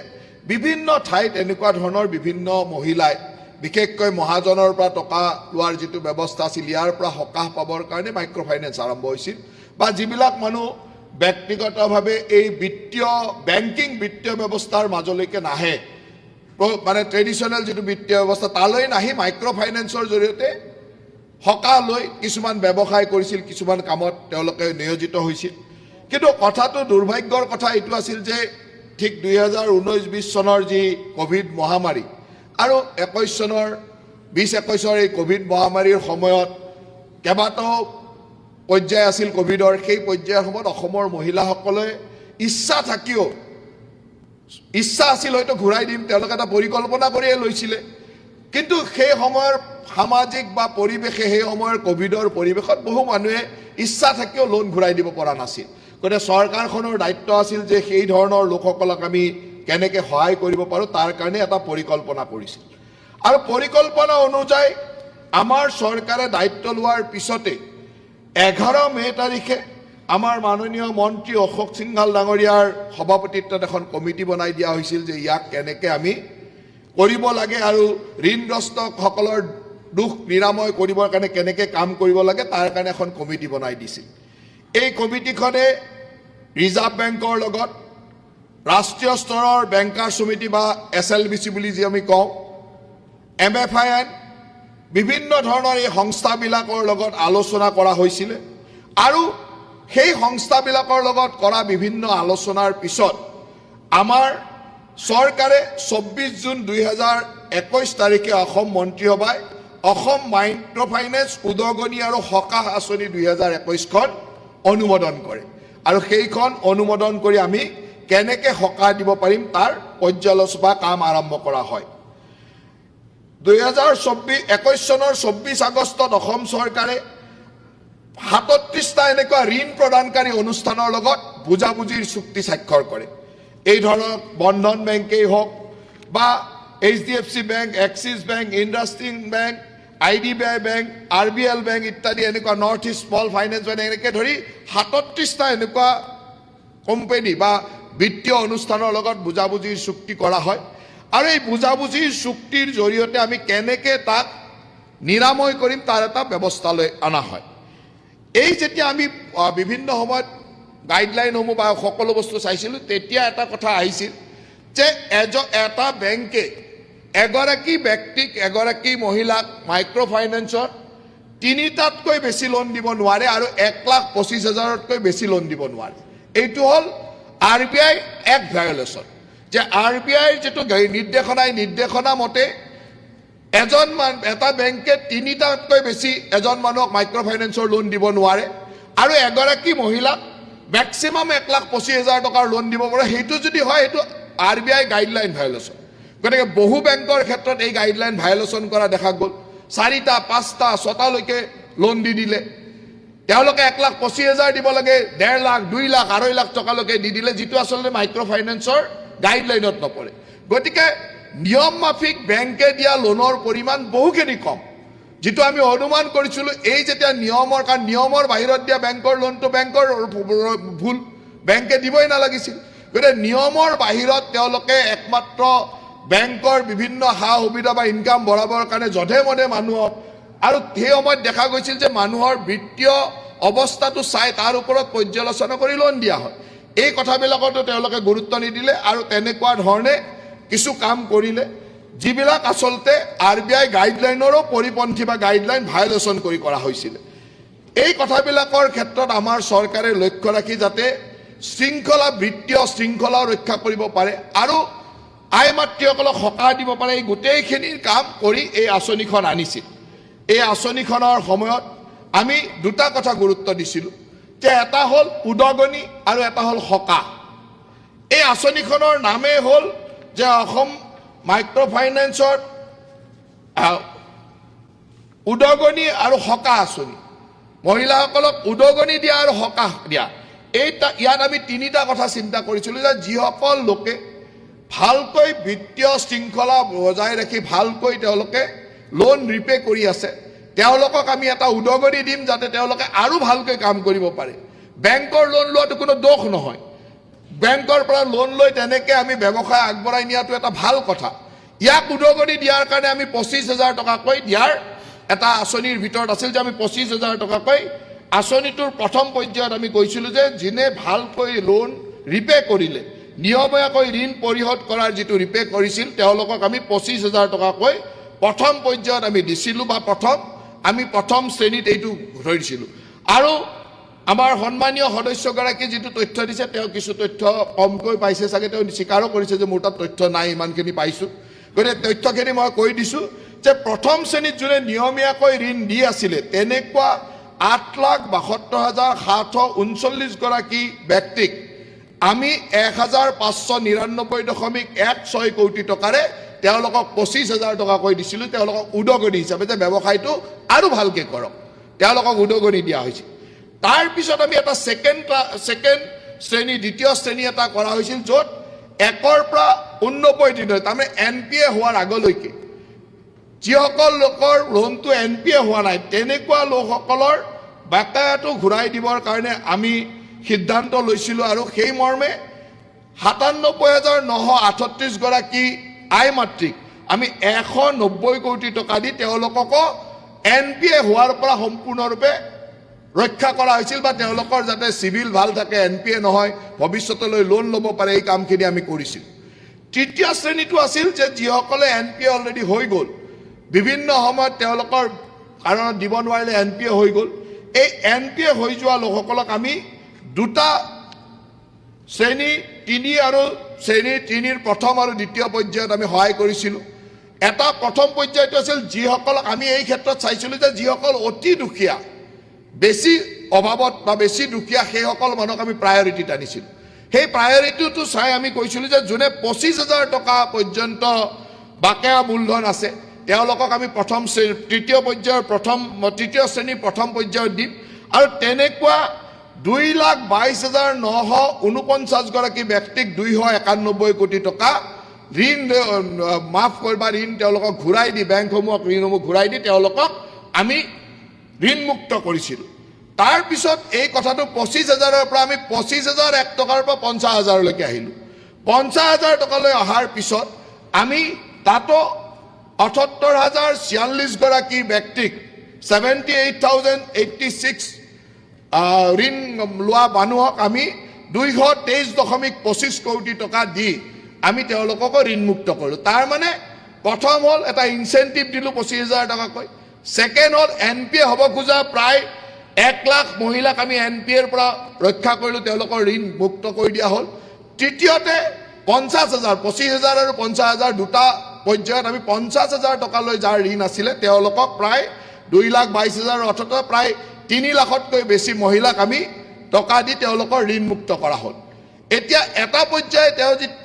বিভিন্ন ঠাইত এনেকুৱা ধৰণৰ বিভিন্ন মহিলাই বিশেষকৈ মহাজনৰ পৰা টকা লোৱাৰ যিটো ব্যৱস্থা আছিল ইয়াৰ পৰা সকাহ পাবৰ কাৰণে মাইক্ৰ' ফাইনেন্স আৰম্ভ হৈছিল বা যিবিলাক মানুহ ব্যক্তিগতভাৱে এই বেংকিং বিত্তীয় ব্যৱস্থাৰ মাজলৈকে নাহে মানে ট্ৰেডিশ্যনেল যিটো বিত্তীয় ব্যৱস্থা তালৈ নাহি মাইক্ৰ' ফাইনেন্সৰ জৰিয়তে সকাহ লৈ কিছুমান ব্যৱসায় কৰিছিল, কিছুমান কামত তেওঁলোকে নিয়োজিত হৈছিল। কিন্তু কথাটো দুৰ্ভাগ্যৰ কথা এইটো আছিল যে ঠিক 2019-20 চনৰ যি কোভিড মহামাৰী আৰু 21 চনৰ 20-21 এই কোভিড মহামাৰীৰ সময়ত কেইবাটাও পৰ্যায় আছিল কোভিডৰ। সেই পৰ্যায়ৰ সময়ত অসমৰ মহিলাসকলে ইচ্ছা থাকিও, ইচ্ছা আছিল হয়তো ঘূৰাই দিম, তেওঁলোকে এটা পৰিকল্পনা কৰিয়ে লৈছিলে। কিন্তু সেই সময়ৰ সামাজিক বা পৰিৱেশে, সেই সময়ৰ কোভিডৰ পৰিৱেশত বহু মানুহে ইচ্ছা থাকিও লোন ঘূৰাই দিব পৰা নাছিল। গতিকে চৰকাৰখনৰ দায়িত্ব আছিল যে সেই ধৰণৰ লোকসকলক আমি কেনেকৈ সহায় কৰিব পাৰোঁ তাৰ কাৰণে এটা পৰিকল্পনা কৰিছিল। আৰু পৰিকল্পনা অনুযায়ী আমাৰ চৰকাৰে দায়িত্ব লোৱাৰ পিছতে 11 মে তাৰিখে আমাৰ মাননীয় মন্ত্ৰী অশোক সিংঘাল ডাঙৰীয়াৰ সভাপতিত্বত এখন কমিটি বনাই দিয়া হৈছিল যে ইয়াক কেনেকৈ আমি কৰিব লাগে আৰু ঋণগ্ৰস্তসকলৰ দুখ নিৰাময় কৰিবৰ কাৰণে কেনেকৈ কাম কৰিব লাগে তাৰ কাৰণে এখন কমিটি বনাই দিছিল। এই কমিটিখনে ৰিজাৰ্ভ বেংকৰ লগত ৰাষ্ট্ৰীয় স্তৰৰ বেংকাৰ সমিতি বা SLBC বুলি যি আমি কওঁ, MFIN, বিভিন্ন ধৰণৰ এই সংস্থাবিলাকৰ লগত আলোচনা কৰা হৈছিলে। আৰু সেই সংস্থাবিলাকৰ লগত কৰা বিভিন্ন আলোচনাৰ পিছত আমাৰ চৰকাৰে 24 জুন 2021 তাৰিখে অসম মন্ত্ৰীসভাই অসম মাইক্ৰ' ফাইনেন্স উদগনি আৰু সকাহ আঁচনি 2021খন অনুমোদন কৰে। আৰু সেইখন অনুমোদন কৰি আমি কেনেকৈ সকাহ দিব পাৰিম তাৰ পৰ্যালোচনা কাম আৰম্ভ কৰা হয়। 2021 চনৰ 24 আগষ্টত অসম চৰকাৰে 37টা এনেকুৱা ঋণ প্ৰদানকাৰী অনুষ্ঠানৰ লগত বুজাবুজিৰ চুক্তি স্বাক্ষৰ কৰে। এই ধৰণৰ বন্ধন বেংকেই হওক বা HDFC bank, axis bank, IndusInd bank, IDBI bank, RBL bank ইত্যাদি এনেকুৱা north east small finance bank এনেকৈ ধৰি 37টা এনেকুৱা কোম্পানী বা বিত্তীয় অনুষ্ঠানৰ লগত বুজাবুজিৰ চুক্তি কৰা হয়। আৰু এই বুজাবুজিৰ চুক্তিৰ জৰিয়তে আমি কেনেকৈ তাক নিৰাময় কৰিম তাৰ এটা ব্যৱস্থালৈ অনা হয়। এই যেতিয়া আমি বিভিন্ন সময়ত গাইডলাইনসমূহ বা সকলো বস্তু চাইছিলোঁ, তেতিয়া এটা কথা আহিছিল যে এটা বেংকে এগৰাকী ব্যক্তিক, এগৰাকী মহিলাক মাইক্ৰ' ফাইনেন্সৰ 3টাতকৈ বেছি লোন দিব নোৱাৰে আৰু 1,25,000তকৈ বেছি লোন দিব নোৱাৰে। এইটো হ'ল RBI এক্ট ভায়লেশ্যন। যে RBIৰ যিটো নিৰ্দেশনা মতে এটা বেংকে 3টাতকৈ বেছি এজন মানুহক মাইক্ৰ' ফাইনেন্সৰ লোন দিব নোৱাৰে আৰু এগৰাকী মহিলাক মেক্সিমাম 1,25,000 টকাৰ লোন দিব পাৰে। সেইটো যদি হয় সেইটো RBI গাইডলাইন ভায়লেশ্যন। গতিকে বহু বেংকৰ ক্ষেত্ৰত এই গাইডলাইন ভায়লেশ্যন কৰা দেখা গ'ল। 4টা, 5টা, 6টালৈকে লোন দি দিলে। তেওঁলোকে 1,25,000 দিব লাগে, 1.5 লাখ, 2 লাখ, 2.5 লাখ টকালৈকে দি দিলে, যিটো আচলতে মাইক্ৰ' ফাইনেন্সৰ গাইডলাইনত নপৰে। গতিকে নিয়ম মাফিক বেংকে দিয়া লোনৰ পৰিমাণ বহুখিনি কম, যিটো আমি অনুমান কৰিছিলোঁ। এই যেতিয়া নিয়মৰ, কাৰণ নিয়মৰ বাহিৰত দিয়া বেংকৰ লোনটো বেংকৰ ভুল, বেংকে দিবই নালাগিছিল। গতিকে নিয়মৰ বাহিৰত তেওঁলোকে একমাত্ৰ বেংকৰ বিভিন্ন সা সুবিধা বা ইনকাম বঢ়াবৰ কাৰণে যধে মধে মানুহক, আৰু সেই সময়ত দেখা গৈছিল যে মানুহৰ বিত্তীয় অৱস্থাটো চাই তাৰ ওপৰত পৰ্যালোচনা কৰি লোন দিয়া হয়। এই কথাবিলাকতো তেওঁলোকে গুৰুত্ব নিদিলে আৰু তেনেকুৱা ধৰণে কিছু কাম কৰিলে যিবিলাক আচলতে RBI গাইডলাইনৰো পৰিপন্থী বা গাইডলাইন ভায়লেশ্যন কৰি কৰা হৈছিলে। এই কথাবিলাকৰ ক্ষেত্ৰত আমাৰ চৰকাৰে লক্ষ্য ৰাখি যাতে শৃংখলা, বিত্তীয় শৃংখলাও ৰক্ষা কৰিব পাৰে আৰু আই মাতৃসকলক সকাহ দিব পাৰে, এই গোটেইখিনিৰ কাম কৰি এই আঁচনিখন আনিছিল। এই আঁচনিখনৰ সময়ত আমি দুটা কথা গুৰুত্ব দিছিলোঁ, যে এটা হ'ল উদগনি আৰু এটা হ'ল সকাহ। এই আঁচনিখনৰ নামেই হ'ল যে অসম মাইক্ৰ' ফাইনেন্সৰ উদগনি আৰু সকাহ আঁচনি, মহিলাসকলক উদগনি দিয়া আৰু সকাহ দিয়া। ইয়াত আমি 3টা কথা চিন্তা কৰিছিলোঁ, যে যিসকল লোকে ভালকৈ বিত্তীয় শৃংখলা বজাই ৰাখি ভালকৈ তেওঁলোকে লোন ৰিপে কৰি আছে, তেওঁলোকক আমি এটা উদগনি দিম যাতে তেওঁলোকে আৰু ভালকৈ কাম কৰিব পাৰে। বেংকৰ লোন লোৱাটো কোনো দোষ নহয়, বেংকৰ পৰা লোন লৈ তেনেকৈ আমি ব্যৱসায় আগবঢ়াই নিয়াটো এটা ভাল কথা। ইয়াক উদগনি দিয়াৰ কাৰণে আমি 25,000 টকাকৈ দিয়াৰ এটা আঁচনিৰ ভিতৰত আছিল, যে আমি 25,000 টকাকৈ আঁচনিটোৰ প্ৰথম পৰ্যায়ত আমি কৈছিলোঁ যে যিনে ভালকৈ লোন ৰিপে কৰিলে, নিয়মীয়াকৈ ঋণ পৰিশোধ কৰাৰ যিটো ৰিপে কৰিছিল, তেওঁলোকক আমি 25,000 টকাকৈ প্ৰথম পৰ্যায়ত আমি দিছিলোঁ বা প্ৰথম আমি প্ৰথম শ্ৰেণীত এইটো ধৰিছিলোঁ। আৰু আমাৰ সন্মানীয় সদস্যগৰাকীয়ে যিটো তথ্য দিছে তেওঁ কিছু তথ্য কমকৈ পাইছে চাগে, তেওঁ স্বীকাৰো কৰিছে যে মোৰ তাত তথ্য নাই, ইমানখিনি পাইছোঁ। গতিকে তথ্যখিনি মই কৈ দিছোঁ যে প্ৰথম শ্ৰেণীত যোনে নিয়মীয়াকৈ ঋণ দি আছিলে তেনেকুৱা 8,72,739 গৰাকী ব্যক্তিক আমি 1,599.16 কোটি টকাৰে তেওঁলোকক 25,000 টকাকৈ দিছিলোঁ, তেওঁলোকক উদগনি হিচাপে যে ব্যৱসায়টো আৰু ভালকৈ কৰক, তেওঁলোকক উদগনি দিয়া হৈছিল। তাৰপিছত আমি এটা ছেকেণ্ড শ্ৰেণী, দ্বিতীয় শ্ৰেণী এটা কৰা হৈছিল, য'ত 1ৰ পৰা 89 দিনলৈ, তাৰমানে NPA হোৱাৰ আগলৈকে যিসকল লোকৰ লোনটো NPA হোৱা নাই তেনেকুৱা লোকসকলৰ বাকায়াটো ঘূৰাই দিবৰ কাৰণে আমি সিদ্ধান্ত লৈছিলোঁ। আৰু সেই মৰ্মে 97,938 গৰাকী আই মাতৃক আমি 190 কোটি টকা দি তেওঁলোককো NPA হোৱাৰ পৰা সম্পূৰ্ণৰূপে ৰক্ষা কৰা হৈছিল, বা তেওঁলোকৰ যাতে চিভিল ভাল থাকে, NPA নহয়, ভৱিষ্যতলৈ লোন ল'ব পাৰে, এই কামখিনি আমি কৰিছিলোঁ। তৃতীয় শ্ৰেণীটো আছিল যে যিসকলে NPA অলৰেডি হৈ গ'ল, বিভিন্ন সময়ত তেওঁলোকৰ কাৰণত দিব নোৱাৰিলে NPA হৈ গ'ল, এই NPA হৈ যোৱা লোকসকলক আমি দুটা শ্ৰেণী 3 আৰু শ্ৰেণী 3ৰ প্ৰথম আৰু দ্বিতীয় পৰ্যায়ত আমি সহায় কৰিছিলোঁ। এটা প্ৰথম পৰ্যায়টো আছিল যিসকলক আমি এই ক্ষেত্ৰত চাইছিলোঁ যে যিসকল অতি দুখীয়া, বেছি অভাৱত বা বেছি দুখীয়া, সেইসকল মানুহক আমি প্ৰায়ৰিটিত আনিছিলোঁ। সেই প্ৰায়ৰিটিটো চাই আমি কৈছিলোঁ যে যোনে 25,000 টকা পৰ্যন্ত বাকেয়া মূলধন আছে তেওঁলোকক আমি তৃতীয় শ্ৰেণীৰ প্ৰথম পৰ্যায়ত দিম। আৰু তেনেকুৱা 2,22,949 গৰাকী ব্যক্তিক 291 কোটি টকা ঋণ মাফ কৰি বা ঋণ তেওঁলোকক ঘূৰাই দি, বেংকসমূহক ঋণসমূহ ঘূৰাই দি তেওঁলোকক আমি ঋণমুক্ত কৰিছিলোঁ। তাৰপিছত এই কথাটো 25,000ৰ পৰা আমি 25,001 টকাৰ পৰা 50,000লৈকে আহিলোঁ। 50,000 টকালৈ অহাৰ পিছত আমি তাতো 78,046 গৰাকী ব্যক্তিক 78,086 ঋণ লোৱা মানুহক আমি 223.25 কোটি টকা দি আমি তেওঁলোককো ঋণমুক্ত কৰিলোঁ। তাৰ মানে প্ৰথম হ'ল এটা ইনচেণ্টিভ দিলোঁ 25,000 টকাকৈ, ছেকেণ্ড হ'ল NPA হ'ব খোজা প্ৰায় 1 লাখ মহিলাক আমি NPAৰ পৰা ৰক্ষা কৰিলোঁ, তেওঁলোকৰ ঋণ মুক্ত কৰি দিয়া হ'ল। তৃতীয়তে 50,000, 25,000 আৰু 50,000 দুটা পৰ্যায়ত আমি 50,000 টকালৈ যাৰ ঋণ আছিলে তেওঁলোকক প্ৰায় 2,22,000 অৰ্থাৎ প্ৰায় 3 লাখতকৈ বেছি মহিলাক আমি টকা দি তেওঁলোকৰ ঋণ মুক্ত কৰা হ'ল। এতিয়া এটা পৰ্যায়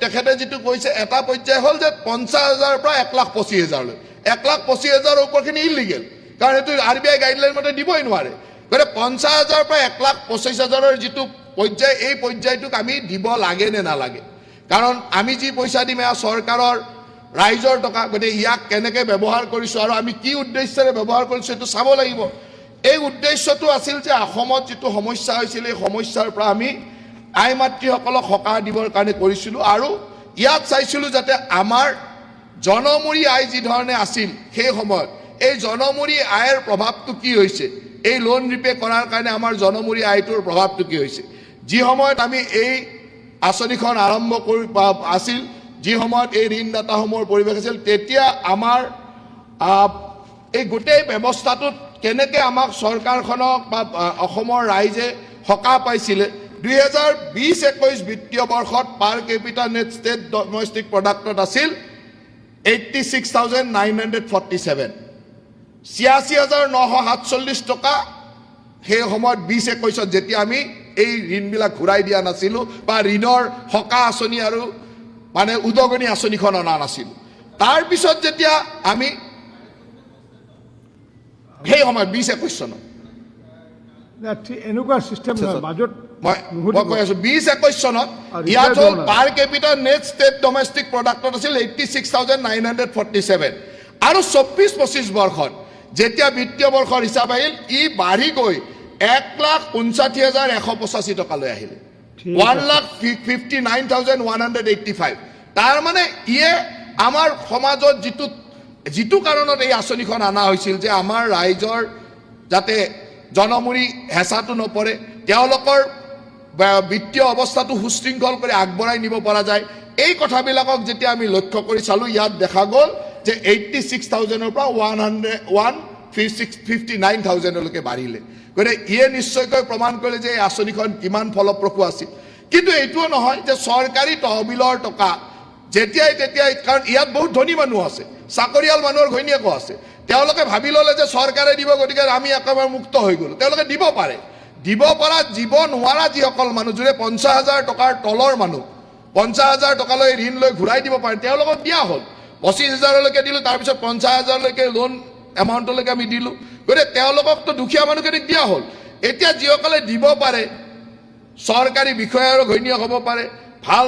তেখেতে যিটো কৈছে, এটা পৰ্যায় হ'ল যে 50,000ৰ পৰা 1,25,000লৈ, 1,25,000ৰ ওপৰখিনি ইলিগেল, কাৰণ এইটো RBI গাইডলাইন মতে দিবই নোৱাৰে। গতিকে 50,000ৰ পৰা 1,25,000ৰ যিটো পৰ্যায়, এই পৰ্যায়টোক আমি দিব লাগে নে নালাগে, কাৰণ আমি যি পইচা দিম এয়া চৰকাৰৰ ৰাইজৰ টকা, গতিকে ইয়াক কেনেকৈ ব্যৱহাৰ কৰিছোঁ আৰু আমি কি উদ্দেশ্যেৰে ব্যৱহাৰ কৰিছোঁ সেইটো চাব লাগিব। এই উদ্দেশ্যটো আছিল যে অসমত যিটো সমস্যা হৈছিল এই সমস্যাৰ পৰা আমি আই মাতৃসকলক সকাহ দিবৰ কাৰণে কৰিছিলোঁ। আৰু ইয়াত চাইছিলোঁ যাতে আমাৰ জনমূৰি আয় যি ধৰণে আছিল সেই সময়ত, এই জনমূৰি আয়ৰ প্ৰভাৱটো কি হৈছে, এই লোন ৰিপে কৰাৰ কাৰণে আমাৰ জনমূৰি আয়টোৰ প্ৰভাৱটো কি হৈছে। যি সময়ত আমি এই আঁচনিখন আৰম্ভ কৰি আছিল, যি সময়ত এই ঋণদাতাসমূহৰ পৰিৱেশ আছিল, তেতিয়া আমাৰ এই গোটেই ব্যৱস্থাটোত কেনেকৈ আমাক চৰকাৰখনক বা অসমৰ ৰাইজে সকাহ পাইছিলে। 2020-21 বিত্তীয় বৰ্ষত পাৰ কেপিটা নেট ষ্টেট ডমেষ্টিক প্ৰডাক্টত আছিল 86,947, 86,947 টকা। সেই সময়ত 20-21ত যেতিয়া আমি এই ঋণবিলাক ঘূৰাই দিয়া নাছিলোঁ বা ঋণৰ সকাহ আঁচনি আৰু মানে উদগনি আঁচনিখন অনা নাছিলোঁ। তাৰপিছত যেতিয়া আমি সেই সময়ত 20-21 চনত এনেকুৱা চিষ্টেম বাজেট মই কৈ আছোঁ 20-21 চনত ইয়াত হ'ল পাৰ কেপিটা নেট ষ্টেট ডমেষ্টিক প্ৰডাক্টত আছিল 86,947, আৰু 24-25 বৰ্ষত যেতিয়া বিত্তীয় বৰ্ষৰ হিচাপ আহিল ই বাঢ়ি গৈ 1,59,185 টকালৈ আহিলে, 1,59,185। তাৰ মানে ইয়ে আমাৰ সমাজত যিটো কাৰণত এই আঁচনিখন অনা হৈছিল যে আমাৰ ৰাইজৰ যাতে জনমূৰি হেঁচাটো নপৰে, তেওঁলোকৰ বিত্তীয় অৱস্থাটো সুশৃংখল কৰি আগবঢ়াই নিব পৰা যায়, এই কথাবিলাকক যেতিয়া আমি লক্ষ্য কৰি চালোঁ, ইয়াত দেখা গ'ল যে 86,000ৰ পৰা 59,000লৈকে বাঢ়িলে। গতিকে ইয়ে নিশ্চয়কৈ প্ৰমাণ কৰিলে যে এই আঁচনিখন কিমান ফলপ্ৰসূ আছিল। কিন্তু এইটোও নহয় যে চৰকাৰী তহবিলৰ টকা যেতিয়াই তেতিয়াই, কাৰণ ইয়াত বহুত ধনী মানুহ আছে, চাকৰিয়াল মানুহৰ ঘৈণীয়েকো আছে, তেওঁলোকে ভাবি ল'লে যে চৰকাৰে দিব, গতিকে আমি একেবাৰে মুক্ত হৈ গ'লো। তেওঁলোকে দিব পাৰে, দিব পৰা দিব নোৱাৰা যিসকল মানুহ, যোনে 50,000 টকাৰ তলৰ মানুহ 50,000 টকালৈ ঋণ লৈ ঘূৰাই দিব পাৰে, তেওঁলোকক দিয়া হ'ল। 25,000লৈকে দিলোঁ, তাৰপিছত 50,000লৈকে লোন এমাউণ্টলৈকে আমি দিলোঁ। গতিকে তেওঁলোককতো দুখীয়া মানুহখিনিক দিয়া হ'ল। এতিয়া যিসকলে দিব পাৰে, চৰকাৰী বিষয়াৰ ঘৈণীয়েক হ'ব পাৰে, ভাল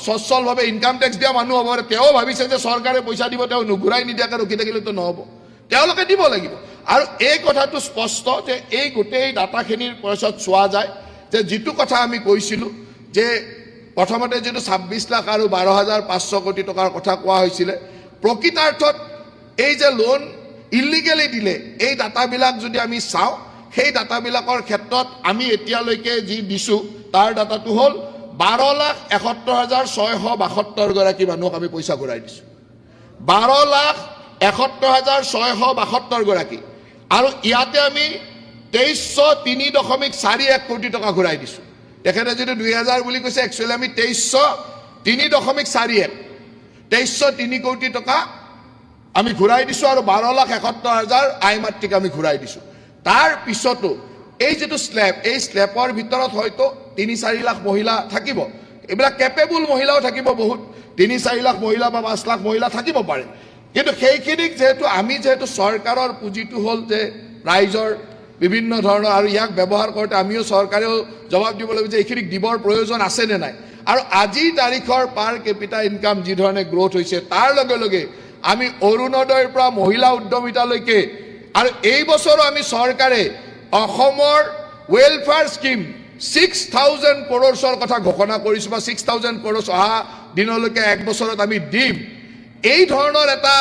সচ্ছলভাৱে ইনকাম টেক্স দিয়া মানুহ হ'ব পাৰে, তেওঁ ভাবিছে যে চৰকাৰে পইচা দিব, তেওঁ ঘূৰাই নিদিয়াকৈ ৰখি থাকিলেতো নহ'ব, তেওঁলোকে দিব লাগিব। আৰু এই কথাটো স্পষ্ট যে এই গোটেই ডাটাখিনিৰ পিছত চোৱা যায় যে যিটো কথা আমি কৈছিলোঁ যে প্ৰথমতে যিটো 26 লাখ আৰু 12,500 কোটি টকাৰ কথা কোৱা হৈছিলে, প্ৰকৃতাৰ্থত এই যে লোন ইলিগেলি দিলে, এই ডাটাবিলাক যদি আমি চাওঁ, সেই ডাটাবিলাকৰ ক্ষেত্ৰত আমি এতিয়ালৈকে যি দিছোঁ তাৰ ডাটাটো হ'ল 12,71,672 গৰাকী মানুহক আমি পইচা ঘূৰাই দিছোঁ। 12,71,672 গৰাকী। আৰু ইয়াতে আমি 2303.41 কোটি টকা ঘূৰাই দিছোঁ। তেখেতে যিটো 2000 বুলি কৈছে, একচুৱেলি আমি 2303.41 2303 কোটি টকা আমি ঘূৰাই দিছোঁ আৰু 12,71,000 আই মাতৃক আমি ঘূৰাই দিছোঁ। তাৰ পিছতো এই যিটো স্লেব, এই স্লেবৰ ভিতৰত হয়তো 3-4 লাখ মহিলা থাকিব, এইবিলাক কেপেবল মহিলাও থাকিব, বহুত 3-4 লাখ মহিলা বা 5 লাখ মহিলা থাকিব পাৰে। কিন্তু সেইখিনিক আমি যিহেতু চৰকাৰৰ পুঁজিটো হ'ল যে ৰাইজৰ বিভিন্ন ধৰণৰ, আৰু ইয়াক ব্যৱহাৰ কৰোঁতে আমিও চৰকাৰেও জবাব দিব লাগিব যে এইখিনিক দিবৰ প্ৰয়োজন আছে নে নাই। আৰু আজিৰ তাৰিখৰ পাৰ কেপিটা ইনকাম যি ধৰণে গ্ৰ'থ হৈছে, তাৰ লগে লগে আমি অৰুণোদয়ৰ পৰা মহিলা উদ্যমিতালৈকে, আৰু এই বছৰো আমি চৰকাৰে অসমৰ ৱেলফেয়াৰ স্কিম 6,000 crores কথা ঘোষণা কৰিছোঁ, বা 6,000 crores অহা দিনলৈকে এক বছৰত আমি দিম। এই ধৰণৰ এটা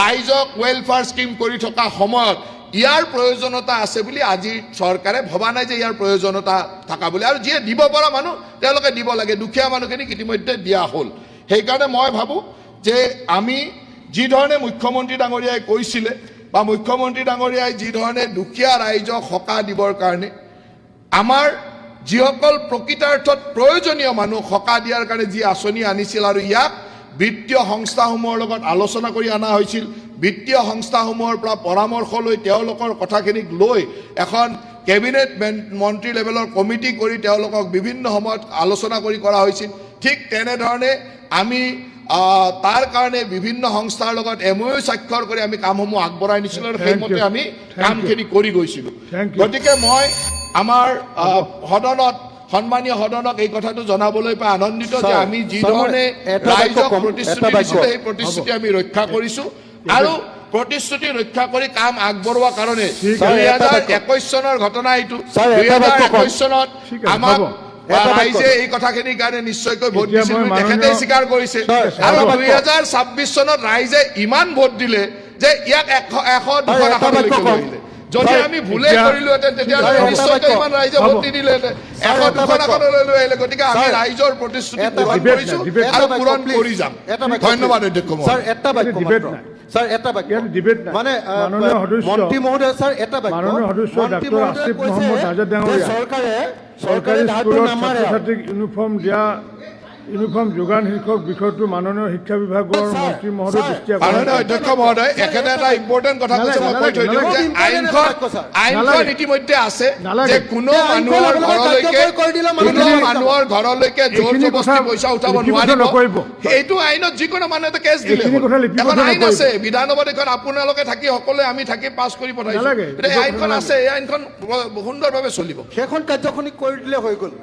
ৰাইজক ৱেলফেয়াৰ স্কিম কৰি থকা সময়ত ইয়াৰ প্ৰয়োজনীয়তা আছে বুলি আজি চৰকাৰে ভবা নাই যে ইয়াৰ প্ৰয়োজনীয়তা থকা বুলি। আৰু যিয়ে দিব পৰা মানুহ তেওঁলোকে দিব লাগে, দুখীয়া মানুহখিনিক ইতিমধ্যে দিয়া হ'ল। সেইকাৰণে মই ভাবোঁ যে আমি যি ধৰণে মুখ্যমন্ত্ৰী ডাঙৰীয়াই কৈছিলে, বা মুখ্যমন্ত্ৰী ডাঙৰীয়াই যি ধৰণে দুখীয়া ৰাইজক সকাহ দিবৰ কাৰণে আমাৰ যিসকল প্ৰকৃতাৰ্থত প্ৰয়োজনীয় মানুহ সকাহ দিয়াৰ কাৰণে যি আঁচনি আনিছিল, আৰু ইয়াক বিত্তীয় সংস্থাসমূহৰ লগত আলোচনা কৰি অনা হৈছিল, বিত্তীয় সংস্থাসমূহৰ পৰা পৰামৰ্শ লৈ তেওঁলোকৰ কথাখিনিক লৈ এখন কেবিনেট মন্ত্ৰী লেভেলৰ কমিটি কৰি তেওঁলোকক বিভিন্ন সময়ত আলোচনা কৰি কৰা হৈছিল। ঠিক তেনেধৰণে আমি তাৰ কাৰণে বিভিন্ন সংস্থাৰ লগত MOU স্বাক্ষৰ কৰি আমি কামসমূহ আগবঢ়াই নিছিলোঁ, আৰু সেইমতে আমি কামখিনি কৰি গৈছিলোঁ। গতিকে মই আমাৰ সদনত, সন্মানীয় সদনক এই কথাটো জনাবলৈ পাই আনন্দিত যে আমি যি ধৰণে ৰাইজক প্ৰতিশ্ৰুতি দিছিলোঁ, সেই প্ৰতিশ্ৰুতি আমি ৰক্ষা কৰিছোঁ, আৰু প্ৰতিশ্ৰুতি ৰক্ষা কৰি কাম আগবঢ়োৱাৰ কাৰণে 2021 চনৰ ঘটনা এইটো। 2021 চনত আমাক ৰাইজে এই কথাখিনিৰ কাৰণে নিশ্চয়কৈ ভোট দিছিল, তেখেতেই স্বীকাৰ কৰিছে। আৰু 2026 চনত ৰাইজে ইমান ভোট দিলে যে ইয়াক 100-200 আসনলৈকে লৈ আহিলে। যদি আমি ভুলে কৰিলোহেঁতেন তেতিয়াহ'লে নিশ্চয়কৈ ইমান ৰাইজে ভোট নিদিলেহেঁতেন, 100-200 আসনলৈ লৈ আহিলে। গতিকে আমি ৰাইজৰ প্ৰতিশ্ৰুতি পূৰণ কৰিছোঁ আৰু পূৰণ কৰি যাম। ধন্যবাদ অধ্যক্ষ মহোদয়। স্যাৰ এটা বাক্য মানে মন্ত্ৰী মহোদয় স্যাৰ এটা বাক্য মন্ত্ৰী মহোদয় কৈছে যে চৰকাৰে ধাৰটো নামাৰে। ইউনিফৰ্ম দিয়া ইউনিফৰ্ম যোগান শীৰ্ষক বিষয়টো মাননীয় শিক্ষা বিভাগৰ মন্ত্ৰী মহোদয় দৃষ্টি মাননীয় অধ্যক্ষ মহোদয়, এখেতে এটা ইম্পৰ্টেণ্ট কথা কৈছে, মই কৈ থৈ দিওঁ যে আইনখন ইতিমধ্যে আছে যে কোনো মানুহৰ ঘৰলৈকে জোৰ জবস্তি পইচা উঠাব নোৱাৰিব। এইটো আইনত যিকোনো মানুহ এটা কেছ দিলে এখন আইন আছে, বিধানসভাত এখন আপোনালোকে থাকি সকলোৱে আমি থাকি পাছ কৰি পঠাইছোঁ, আইনখন আছে, এই আইনখন সুন্দৰভাৱে চলিব। সেইখন কাৰ্যখনি কৰি দিলে হৈ গ'ল।